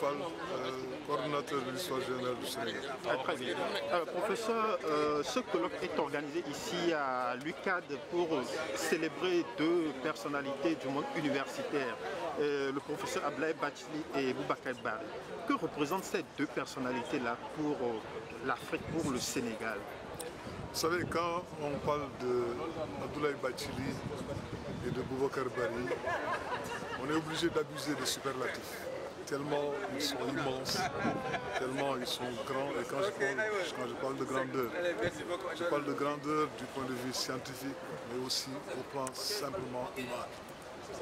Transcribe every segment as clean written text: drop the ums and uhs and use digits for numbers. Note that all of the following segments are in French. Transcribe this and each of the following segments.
Fall, coordonnateur de l'histoire générale du Sénégal. Très bien. Alors, professeur, ce colloque est organisé ici à l'UCAD pour célébrer deux personnalités du monde universitaire, le professeur Abdoulaye Bathily et Boubacar Bari. Que représentent ces deux personnalités-là pour l'Afrique, pour le Sénégal? Vous savez, quand on parle d'Abdoulaye Bathily et de Boubacar Bari, on est obligé d'abuser des superlatifs. Tellement ils sont immenses, tellement ils sont grands. Et quand je parle de grandeur, je parle de grandeur du point de vue scientifique, mais aussi au plan simplement humain.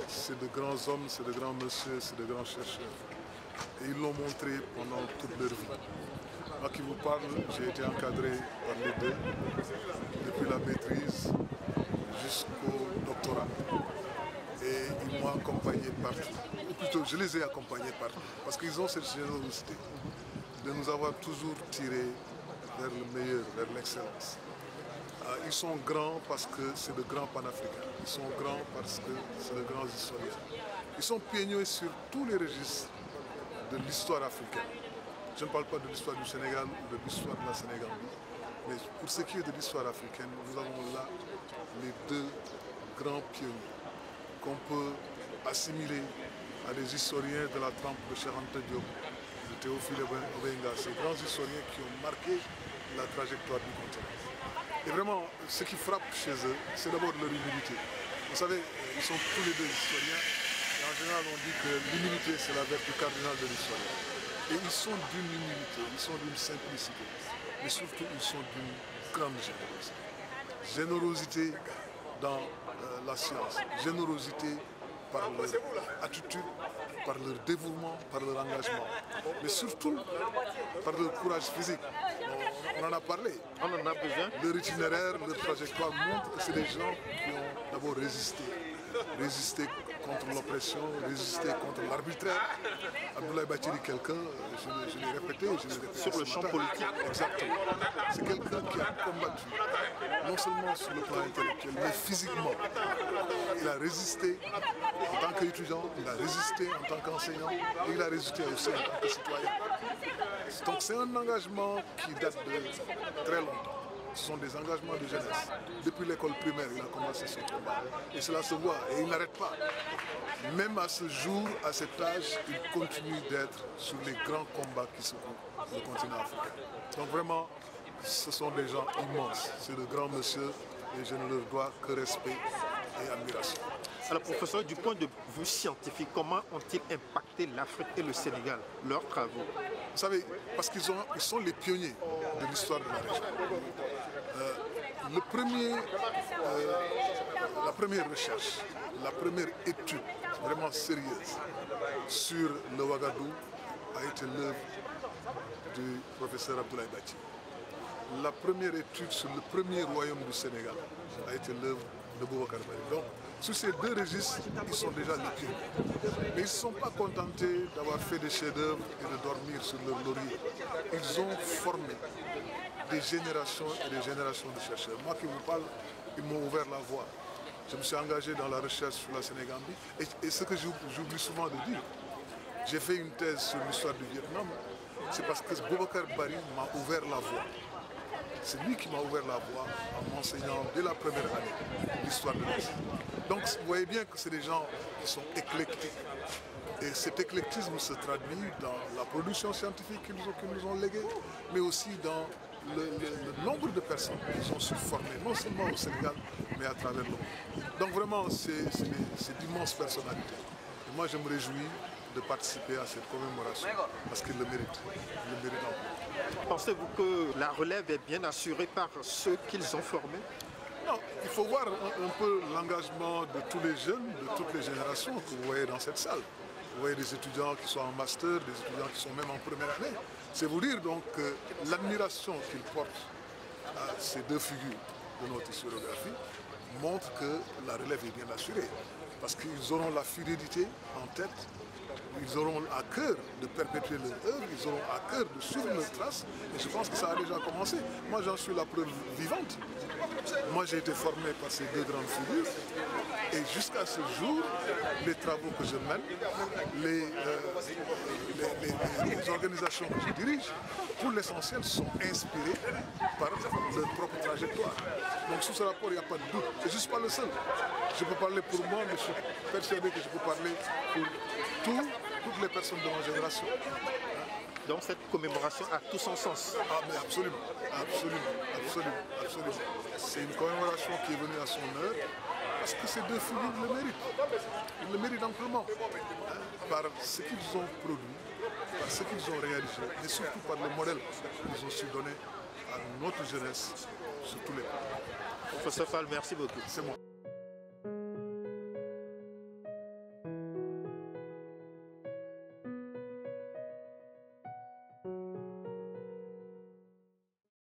C'est de grands hommes, c'est de grands messieurs, c'est de grands chercheurs. Et ils l'ont montré pendant toute leur vie. Moi qui vous parle, j'ai été encadré par les deux, depuis la maîtrise jusqu'au doctorat. Et ils m'ont accompagné partout. Ou plutôt, je les ai accompagnés partout. Parce qu'ils ont cette générosité de nous avoir toujours tirés vers le meilleur, vers l'excellence. Ils sont grands parce que c'est de grands panafricains. Ils sont grands parce que c'est de grands historiens. Ils sont pionniers sur tous les registres de l'histoire africaine. Je ne parle pas de l'histoire du Sénégal ou de l'histoire de la Sénégambie, mais pour ce qui est de l'histoire africaine, nous avons là les deux grands pionniers qu'on peut assimiler à des historiens de la trempe de Cheikh Anta Diop, de Théophile Obenga, ces grands historiens qui ont marqué la trajectoire du continent. Et vraiment, ce qui frappe chez eux, c'est d'abord leur humilité. Vous savez, ils sont tous les deux historiens, et en général on dit que l'humilité c'est la vertu cardinale de l'historien. Et ils sont d'une humilité, ils sont d'une simplicité, mais surtout ils sont d'une grande générosité. Générosité dans la science, générosité par leur attitude, par leur dévouement, par leur engagement, mais surtout par leur courage physique. On en a parlé. On en a besoin. Leur itinéraire, leur trajectoire montre que c'est des gens qui ont d'abord résisté. Résister contre l'oppression, résister contre l'arbitraire. Abdoulaye Bathily, quelqu'un, je l'ai répété, sur le champ politique. Exactement. C'est quelqu'un qui a combattu, non seulement sur le plan intellectuel, mais physiquement. Il a résisté en tant qu'étudiant, il a résisté en tant qu'enseignant, et il a résisté aussi en tant que citoyen. Donc c'est un engagement qui date de très longtemps. Ce sont des engagements de jeunesse. Depuis l'école primaire, il a commencé ce combat. Et cela se voit, et il n'arrête pas. Même à ce jour, à cet âge, il continue d'être sur les grands combats qui secouent le continent africain. Donc vraiment, ce sont des gens immenses. C'est de grands messieurs, et je ne leur dois que respect et admiration. Alors professeur, du point de vue scientifique, comment ont-ils impacté l'Afrique et le Sénégal, leurs travaux? Vous savez, parce qu'ils sont les pionniers de l'histoire de la région. La première recherche, la première étude vraiment sérieuse sur le Ouagadougou a été l'œuvre du professeur Abdoulaye Bathily. La première étude sur le premier royaume du Sénégal a été l'œuvre de Boubacar Bari. Donc, sur ces deux registres, ils sont déjà les pionniers. Mais ils ne se sont pas contentés d'avoir fait des chefs-d'œuvre et de dormir sur leur laurier. Ils ont formé des générations et des générations de chercheurs. Moi qui vous parle, ils m'ont ouvert la voie. Je me suis engagé dans la recherche sur la Sénégambie. Et ce que j'oublie souvent de dire, j'ai fait une thèse sur l'histoire du Vietnam, c'est parce que Boubacar Bari m'a ouvert la voie. C'est lui qui m'a ouvert la voie en m'enseignant dès la première année l'histoire de l'Asie. Donc vous voyez bien que c'est des gens qui sont éclectiques. Et cet éclectisme se traduit dans la production scientifique qu'ils nous ont léguée, mais aussi dans le nombre de personnes qu'ils ont su former, non seulement au Sénégal, mais à travers le monde. Donc vraiment, c'est d'immenses personnalités. Et moi, je me réjouis de participer à cette commémoration parce qu'ils le méritent. Ils le méritent encore. Pensez-vous que la relève est bien assurée par ceux qu'ils ont formés? Non, il faut voir un peu l'engagement de tous les jeunes, de toutes les générations que vous voyez dans cette salle. Vous voyez des étudiants qui sont en master, des étudiants qui sont même en première année. C'est vous dire donc que l'admiration qu'ils portent à ces deux figures de notre historiographie montre que la relève est bien assurée. Parce qu'ils auront la fidélité en tête, ils auront à cœur de perpétuer leur œuvre, ils auront à cœur de suivre leurs traces. Et je pense que ça a déjà commencé. Moi, j'en suis la preuve vivante. Moi, j'ai été formé par ces deux grandes figures. Et jusqu'à ce jour, les travaux que je mène, les organisations que je dirige, pour l'essentiel, sont inspirées par leur propre trajectoire. Donc sous ce rapport, il n'y a pas de doute. Et je ne suis pas le seul. Je peux parler pour moi, mais je suis persuadé que je peux parler pour toutes les personnes de ma génération. Donc cette commémoration a tout son sens. Ah mais absolument, absolument. C'est une commémoration qui est venue à son heure parce que ces deux figures le méritent. Ils le méritent amplement par ce qu'ils ont produit, par ce qu'ils ont réalisé, mais surtout par le modèle qu'ils ont su donner à notre jeunesse sur tous les plans. Professeur Fall, merci beaucoup. C'est moi.